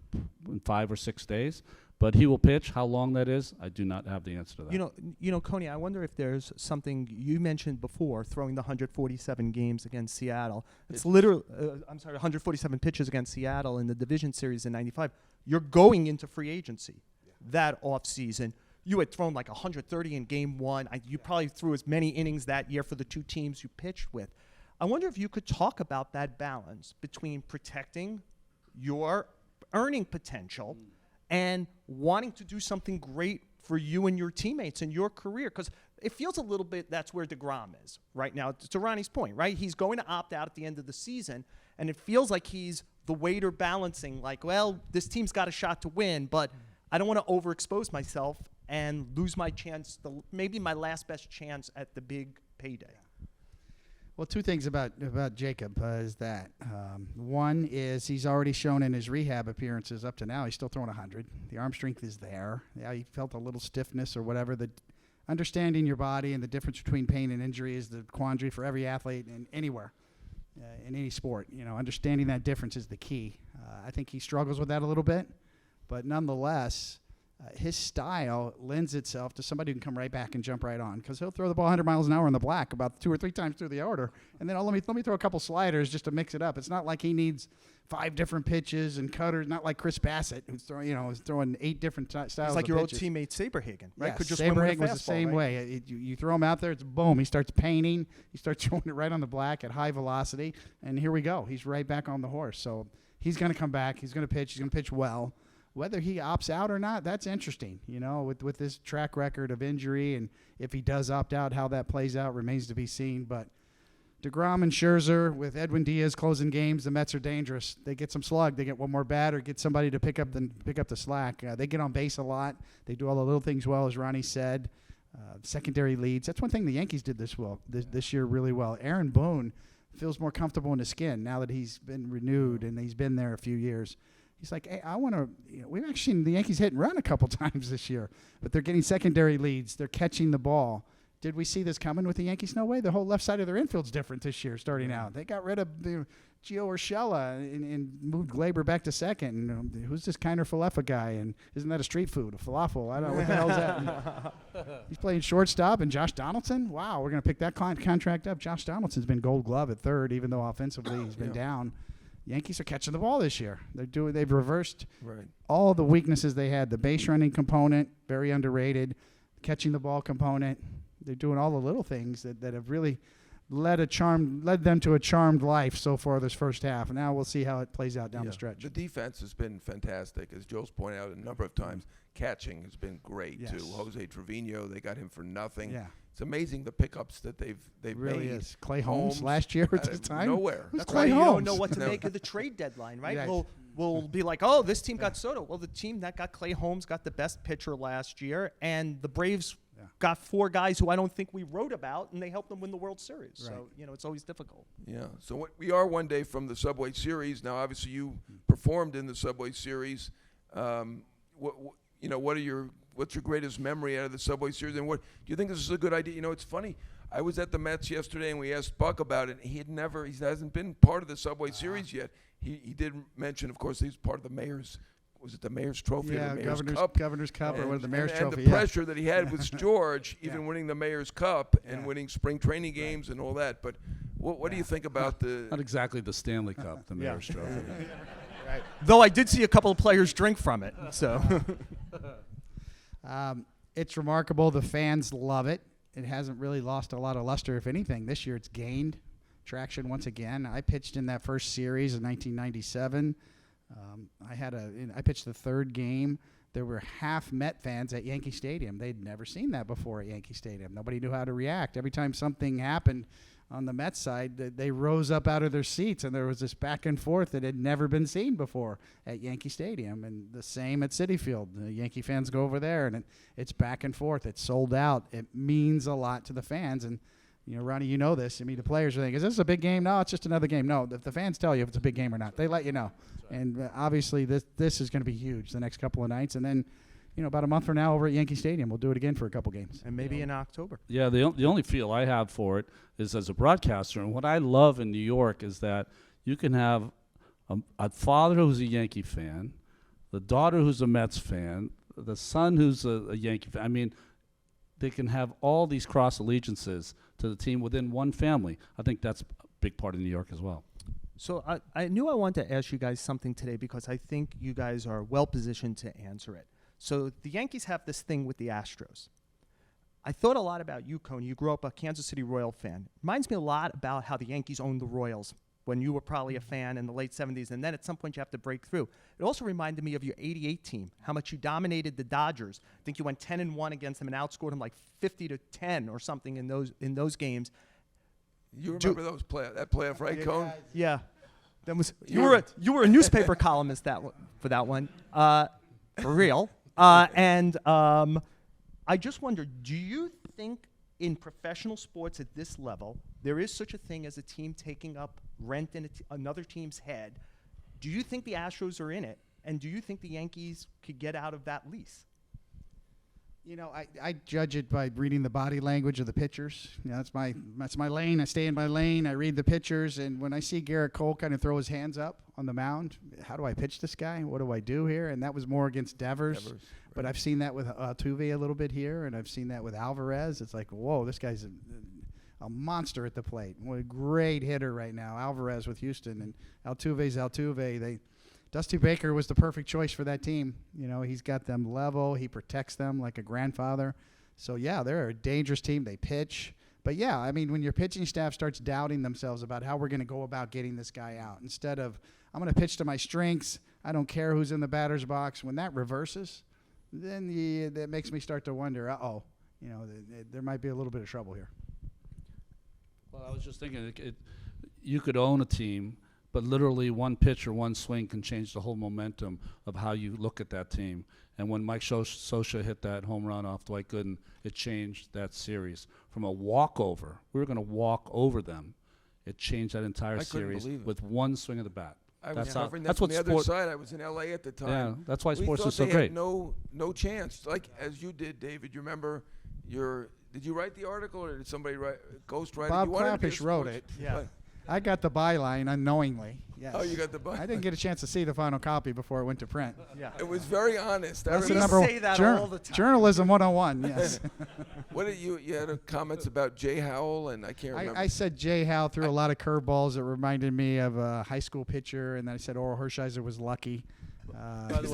or 6 days. But he will pitch. How long that is, I do not have the answer to that. You know, Coney, I wonder if there's something you mentioned before, throwing the 147 games against Seattle. It's literally, 147 pitches against Seattle in the division series in '95. You're going into free agency that offseason. You had thrown like 130 in game one. You probably threw as many innings that year for the two teams you pitched with. I wonder if you could talk about that balance between protecting your earning potential and wanting to do something great for you and your teammates in your career. Because it feels a little bit that's where DeGrom is right now, to Ronnie's point, right? He's going to opt out at the end of the season, and it feels like he's the waiter balancing, like, well, this team's got a shot to win, but I don't want to overexpose myself and lose my chance, maybe my last best chance at the big payday. Well, two things about Jacob is that. One is he's already shown in his rehab appearances up to now, he's still throwing 100. The arm strength is there. Yeah, he felt a little stiffness or whatever. The understanding your body and the difference between pain and injury is the quandary for every athlete and anywhere, in any sport. You know, understanding that difference is the key. I think he struggles with that a little bit, but nonetheless, his style lends itself to somebody who can come right back and jump right on, because he'll throw the ball 100 miles an hour in the black about 2 or 3 times through the order, and then let me throw a couple sliders just to mix it up. It's not like he needs 5 different pitches and cutters. Not like Chris Bassett, who's throwing 8 different styles. It's like of your pitches. old teammate Saberhagen, right? Yeah, Could just win with a Saberhagen was the fastball, same right? way. You throw him out there, it's boom. He starts painting. He starts throwing it right on the black at high velocity, and here we go. He's right back on the horse. So he's going to come back. He's going to pitch. He's going to pitch well. Whether he opts out or not, that's interesting. With this track record of injury, and if he does opt out, how that plays out remains to be seen. But DeGrom and Scherzer, with Edwin Diaz closing games, the Mets are dangerous. They get some slug. They get one more bat or get somebody to pick up the slack. They get on base a lot. They do all the little things well, as Ronnie said. Secondary leads. That's one thing the Yankees did this year really well. Aaron Boone feels more comfortable in his skin now that he's been renewed and he's been there a few years. He's like, hey, I want to. We've actually seen the Yankees hit and run a couple times this year, but they're getting secondary leads. They're catching the ball. Did we see this coming with the Yankees? No way. The whole left side of their infield's different this year starting out. They got rid of Gio Urshela and moved Glaber back to second. And, who's this Kiner Falefa guy? And isn't that a street food, a falafel? I don't know. What the hell is that? He's playing shortstop. And Josh Donaldson? Wow, we're going to pick that contract up. Josh Donaldson's been Gold Glove at third, even though offensively he's been down. Yankees are catching the ball this year. They've reversed all the weaknesses they had. The base running component, very underrated. Catching the ball component. They're doing all the little things that have really led them to a charmed life so far this first half. And now we'll see how it plays out down the stretch. The defense has been fantastic, as Joe's pointed out a number of times. Catching has been great too. Jose Trevino, they got him for nothing. Yeah. It's amazing the pickups that they've really made. Is. Clay Holmes last year at this time? Nowhere. Who's That's Clay why Holmes? you don't know what to make of the trade deadline, right? Yeah. We'll be like, oh, this team got Soto. Well, the team that got Clay Holmes got the best pitcher last year, and the Braves got 4 guys who I don't think we wrote about, and they helped them win the World Series. Right. So, it's always difficult. Yeah. So we are one day from the Subway Series. Now, obviously, you performed in the Subway Series. What's your greatest memory out of the Subway Series, and what do you think this is a good idea? It's funny. I was at the Mets yesterday, and we asked Buck about it. He hasn't been part of the Subway Series yet. He did mention, of course, he's part of the Mayor's. Was it the Mayor's Trophy or the Mayor's Cup? Governor's Cup, or the Mayor's Trophy. And the pressure that he had with George, even winning the Mayor's Cup and winning spring training games and all that. But what do you think about the? Not exactly the Stanley Cup, the Mayor's Trophy. Right. Though I did see a couple of players drink from it. So it's remarkable. The fans love it. It hasn't really lost a lot of luster. If anything, this year it's gained traction once again. I pitched in that first series in 1997. I pitched the third game. There were half Met fans at Yankee Stadium. They'd never seen that before at Yankee Stadium. Nobody knew how to react. Every time something happened on the Mets side, they rose up out of their seats, and there was this back and forth that had never been seen before at Yankee Stadium. And the same at Citi Field. The Yankee fans go over there, and it's back and forth. It's sold out. It means a lot to the fans. And Ronnie, you know this. I mean, the players are thinking, is this a big game? No, it's just another game. No, the fans tell you if it's a big game or not. They let you know. Right. And obviously this is going to be huge the next couple of nights. And then, about a month from now over at Yankee Stadium, we'll do it again for a couple games. And maybe in October. Yeah, the only feel I have for it is as a broadcaster. And what I love in New York is that you can have a father who's a Yankee fan, the daughter who's a Mets fan, the son who's a Yankee fan. I mean, they can have all these cross allegiances to the team within one family. I think that's a big part of New York as well. So I knew I wanted to ask you guys something today because I think you guys are well positioned to answer it. So the Yankees have this thing with the Astros. I thought a lot about you, Coney. You grew up a Kansas City Royal fan. Reminds me a lot about how the Yankees owned the Royals when you were probably a fan in the late 70s, and then at some point you have to break through. It also reminded me of your 88 team, how much you dominated the Dodgers. I think you went 10-1 against them and outscored them like 50-10 or something in those games. You remember that playoff, right, Cone? Yeah. That was you were a newspaper columnist for that one. For real. And I just wonder, do you think in professional sports at this level, there is such a thing as a team taking up rent in another team's head? Do you think the Astros are in it? And do you think the Yankees could get out of that lease? You know, I judge it by reading the body language of the pitchers. You know, that's my lane. I stay in my lane. I read the pitchers, and when I see Garrett Cole kind of throw his hands up on the mound, how do I pitch this guy? What do I do here? And that was more against Devers. But I've seen that with Altuve a little bit here, and I've seen that with Alvarez. It's like, whoa, this guy's a monster at the plate. What a great hitter right now, Alvarez with Houston, and Altuve's Altuve. Dusty Baker was the perfect choice for that team. You know, he's got them level. He protects them like a grandfather. So, yeah, they're a dangerous team. They pitch. But, yeah, I mean, when your pitching staff starts doubting themselves about how we're going to go about getting this guy out, instead of I'm going to pitch to my strengths, I don't care who's in the batter's box, when that reverses, then that makes me start to wonder, you know, there might be a little bit of trouble here. Well, I was just thinking, you could own a team, but literally one pitch or one swing can change the whole momentum of how you look at that team. And when Mike Scioscia hit that home run off Dwight Gooden, it changed that series. From a walkover, we were going to walk over them. It changed that entire series with one swing of the bat. I was covering that that's from what the other side. I was in L.A. at the time. Yeah, that's why we sports thought is so they great. Had no chance. Like as you did, David. You remember did you write the article or did somebody ghostwrite it? Bob You wanted to be a Clappish wrote sports- it. Yeah. I got the byline unknowingly. Yes. Oh, you got the byline. I didn't get a chance to see the final copy before it went to print. Yeah. It was very honest. I That's the remember. number say that jour- all the time. Journalism 101, yes. What did you had comments about Jay Howell and I can't remember. I said Jay Howe threw a lot of curveballs that reminded me of a high school pitcher, and then I said Oral Hershiser was lucky. By the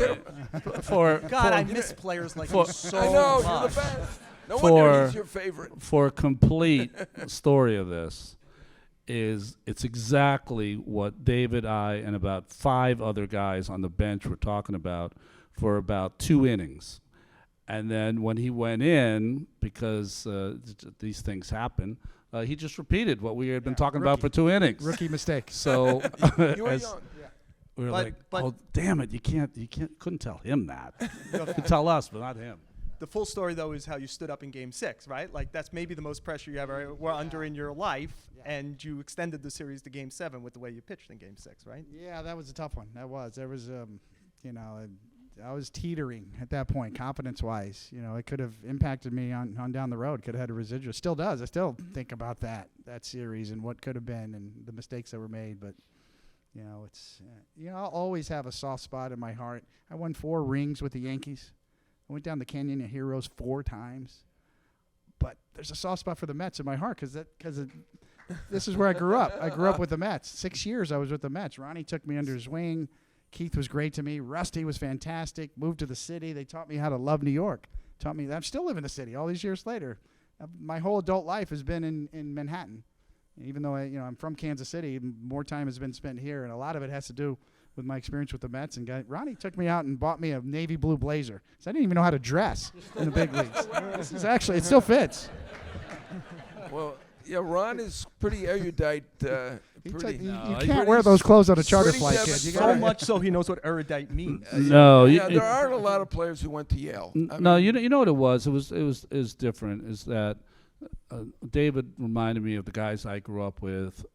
way, for I miss players like him so I know you're much. the best. No wonder he's your favorite. for a complete story of this, it's exactly what David, I, and about 5 other guys on the bench were talking about for about 2 innings. And then when he went in, because these things happen, he just repeated what we had been talking about for 2 innings. Rookie mistake. So You were as young. we were But- oh damn it, you couldn't tell him that. You could tell us, but not him. The full story, though, is how you stood up in Game 6, right? Like, that's maybe the most pressure you ever were under in your life, and you extended the series to Game 7 with the way you pitched in Game 6, right? Yeah, that was a tough one. There was, you know, I was teetering at that point, confidence-wise. You know, it could have impacted me on down the road. Could have had a residual. Still does. I still think about that series and what could have been and the mistakes that were made. But, you know, I'll always have a soft spot in my heart. I won 4 rings with the Yankees. I went down the Canyon of Heroes 4 times. But there's a soft spot for the Mets in my heart because this is where I grew up. I grew up with the Mets. 6 years I was with the Mets. Ronnie took me under his wing. Keith was great to me. Rusty was fantastic. Moved to the city. They taught me how to love New York. Taught me that I'm still living in the city all these years later. My whole adult life has been in Manhattan. Even though I'm from Kansas City, more time has been spent here, and a lot of it has to do with my experience with the Mets. And Ronnie took me out and bought me a navy blue blazer. So I didn't even know how to dress in the big leagues. This is actually, it still fits. Well, yeah, Ron is pretty erudite. You No, can't wear those clothes on a charter pretty flight, devil- kid. You So gotta, much so he knows what erudite means. No, Yeah, there aren't a lot of players who went to Yale. I No, mean, you know what it was. It was different. Is that David reminded me of the guys I grew up with.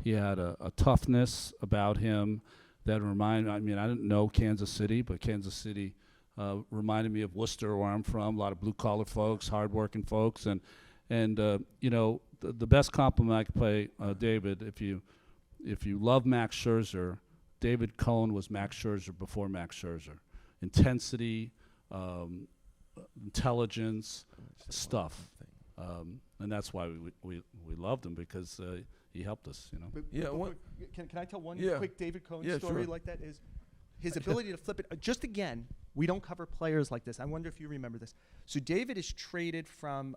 He had a toughness about him that reminded. I mean, I didn't know Kansas City, but Kansas City reminded me of Worcester, where I'm from. A lot of blue collar folks, hardworking folks, and you know, the best compliment I could pay David, if you love Max Scherzer, David Cohn was Max Scherzer before Max Scherzer. Intensity, intelligence, stuff, and that's why we loved him, because he helped us. You know. Yeah, But what- can I tell one Yeah. quick David Cohn Yeah, story sure. like that? Is his ability to flip it. Just again, we don't cover players like this. I wonder if you remember this. So David is traded from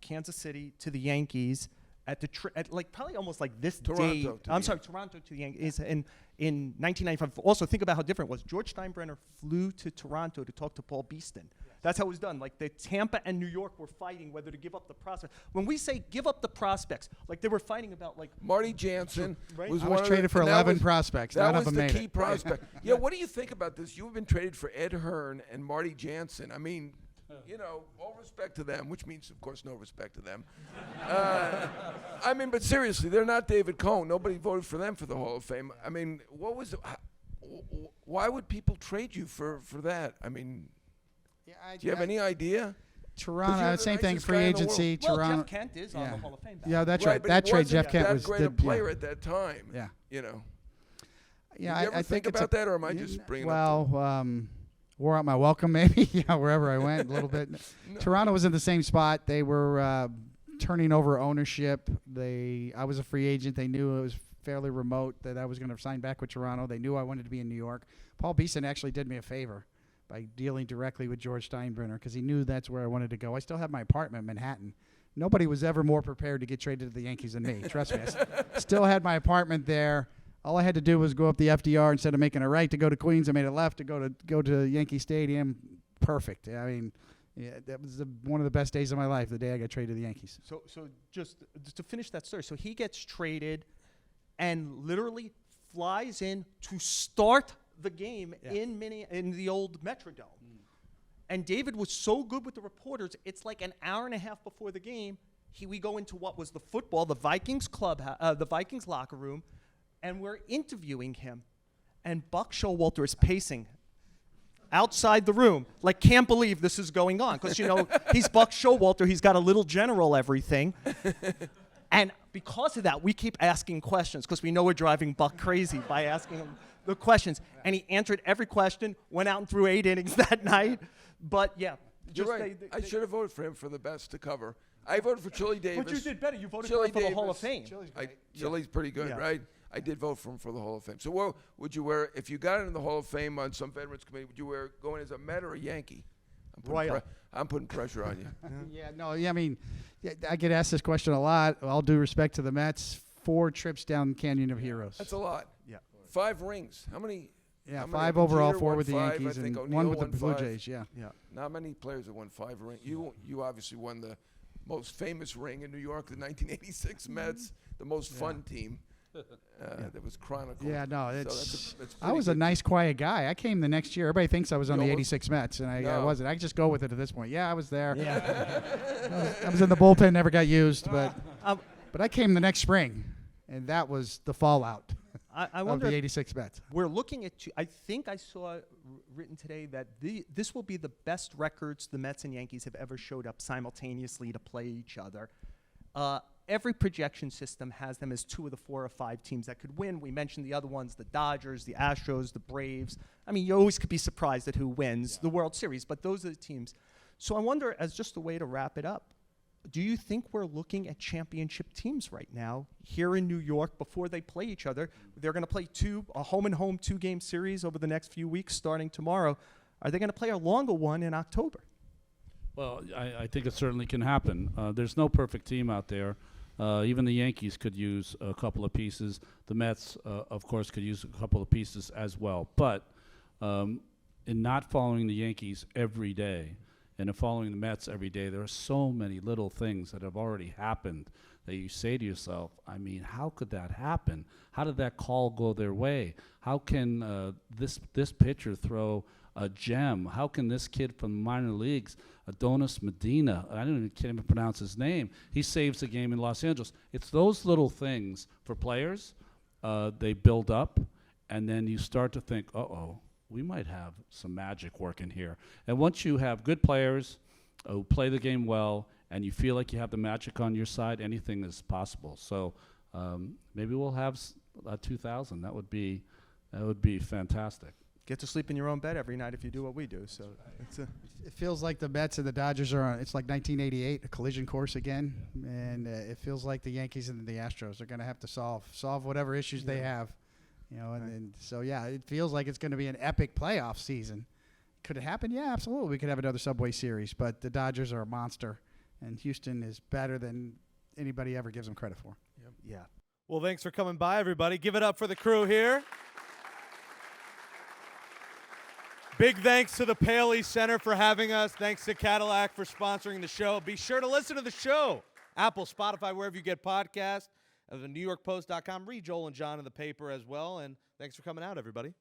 Kansas City to the Yankees at like probably almost like this Toronto day. to the I'm sorry, Yankees. Toronto to the Yankees in 1995. Also, think about how different it was. George Steinbrenner flew to Toronto to talk to Paul Beeston. That's how it was done. Like the Tampa and New York were fighting whether to give up the prospects. When we say give up the prospects, like they were fighting about like Marty Jansen Right. was I one was of traded for and that 11 was- prospects. That None of was them the made key it. prospect. Yeah, what do you think about this? You've been traded for Ed Hearn and Marty Jansen. I mean, you know, all respect to them, which means, of course, no respect to them. I mean, but seriously, they're not David Cohn. Nobody voted for them for the Hall of Fame. I mean, why would people trade you for that? I mean, Do you have any idea? Toronto, you're the same thing, nicest free guy in the agency. Well, Toronto. Jeff Kent is on the Hall of Fame ballot. Yeah, that's right. but That he trade, wasn't Jeff Kent that was great a did- player at that time. Yeah. You know. Yeah, Did you ever I think think about that, or am I just bringing it up? Well, wore out my welcome, maybe. Yeah, wherever I went, a little bit. Toronto was in the same spot. They were turning over ownership. I was a free agent. They knew it was fairly remote that I was going to sign back with Toronto. They knew I wanted to be in New York. Paul Beeson actually did me a favor by dealing directly with George Steinbrenner because he knew that's where I wanted to go. I still have my apartment in Manhattan. Nobody was ever more prepared to get traded to the Yankees than me. Trust me. I still had my apartment there. All I had to do was go up the FDR instead of making a right to go to Queens. I made a left to go to Yankee Stadium. Perfect. I mean, yeah, that was one of the best days of my life, the day I got traded to the Yankees. So just to finish that story, so he gets traded and literally flies in to start the game in the old Metrodome. And David was so good with the reporters, it's like an hour and a half before the game, we go into what was the Vikings the Vikings locker room, and we're interviewing him. And Buck Showalter is pacing outside the room, like can't believe this is going on. Because, he's Buck Showalter, he's got a little general everything. And because of that, we keep asking questions because we know we're driving Buck crazy by asking him the questions. And he answered every question, went out and threw 8 innings that night. But, yeah. You're right. I should have voted for him for the best to cover. I voted for Chili Davis. But you did better. You voted Chili for the Hall of Davis. Fame. Chili's pretty good, right? I did vote for him for the Hall of Fame. So what would you wear if you got into the Hall of Fame on some Veterans Committee? Would you go in as a Met or a Yankee? I'm putting pressure on you. I mean, I get asked this question a lot. All due respect to the Mets, 4 trips down Canyon of Heroes. That's a lot. Yeah. 5 rings. How many? Yeah, how many? 5 overall, Jeter 4 won with the 5, Yankees, I think and O'Neill 1 with the won Blue 5. Jays. Yeah. Not many players have won 5 rings. You obviously won the most famous ring in New York, the 1986 Mets, the most fun team. That was chronicled. Yeah, no, that's I was a nice, quiet guy. I came the next year. Everybody thinks I was on the 86 Mets, and I wasn't. I just go with it at this point. Yeah, I was there. Yeah. I was in the bullpen, never got used, but I came the next spring, and that was the fallout I of wonder the 86 Mets. we're looking at I think I saw written today that this will be the best records the Mets and Yankees have ever showed up simultaneously to play each other. Every projection system has them as 2 of the 4 or 5 teams that could win. We mentioned the other ones, the Dodgers, the Astros, the Braves. I mean, you always could be surprised at who wins the World Series, but those are the teams. So I wonder, as just a way to wrap it up, do you think we're looking at championship teams right now here in New York before they play each other? They're going to play a home-and-home 2-game series over the next few weeks starting tomorrow. Are they going to play a longer one in October? Well, I think it certainly can happen. There's no perfect team out there. Even the Yankees could use a couple of pieces. The Mets, of course, could use a couple of pieces as well. But in not following the Yankees every day and in following the Mets every day, there are so many little things that have already happened that you say to yourself, I mean, how could that happen? How did that call go their way? How can this pitcher throw a gem? How can this kid from the minor leagues, Adonis Medina, can't even pronounce his name, he saves the game in Los Angeles. It's those little things for players, they build up, and then you start to think, uh-oh, we might have some magic working here. And once you have good players who play the game well, and you feel like you have the magic on your side, anything is possible. So maybe we'll have 2000. That would be fantastic. Get to sleep in your own bed every night if you do what we do. So It feels like the Mets and the Dodgers are on, it's like 1988, a collision course again. And it feels like the Yankees and the Astros are going to have to solve whatever issues they have. It feels like it's going to be an epic playoff season. Could it happen? Yeah, absolutely. We could have another Subway Series, but the Dodgers are a monster, and Houston is better than anybody ever gives them credit for. Yep. Yeah. Well, thanks for coming by, everybody. Give it up for the crew here. Big thanks to the Paley Center for having us. Thanks to Cadillac for sponsoring the show. Be sure to listen to the show. Apple, Spotify, wherever you get podcasts. The NewYorkPost.com. Read Joel and John in the paper as well. And thanks for coming out, everybody.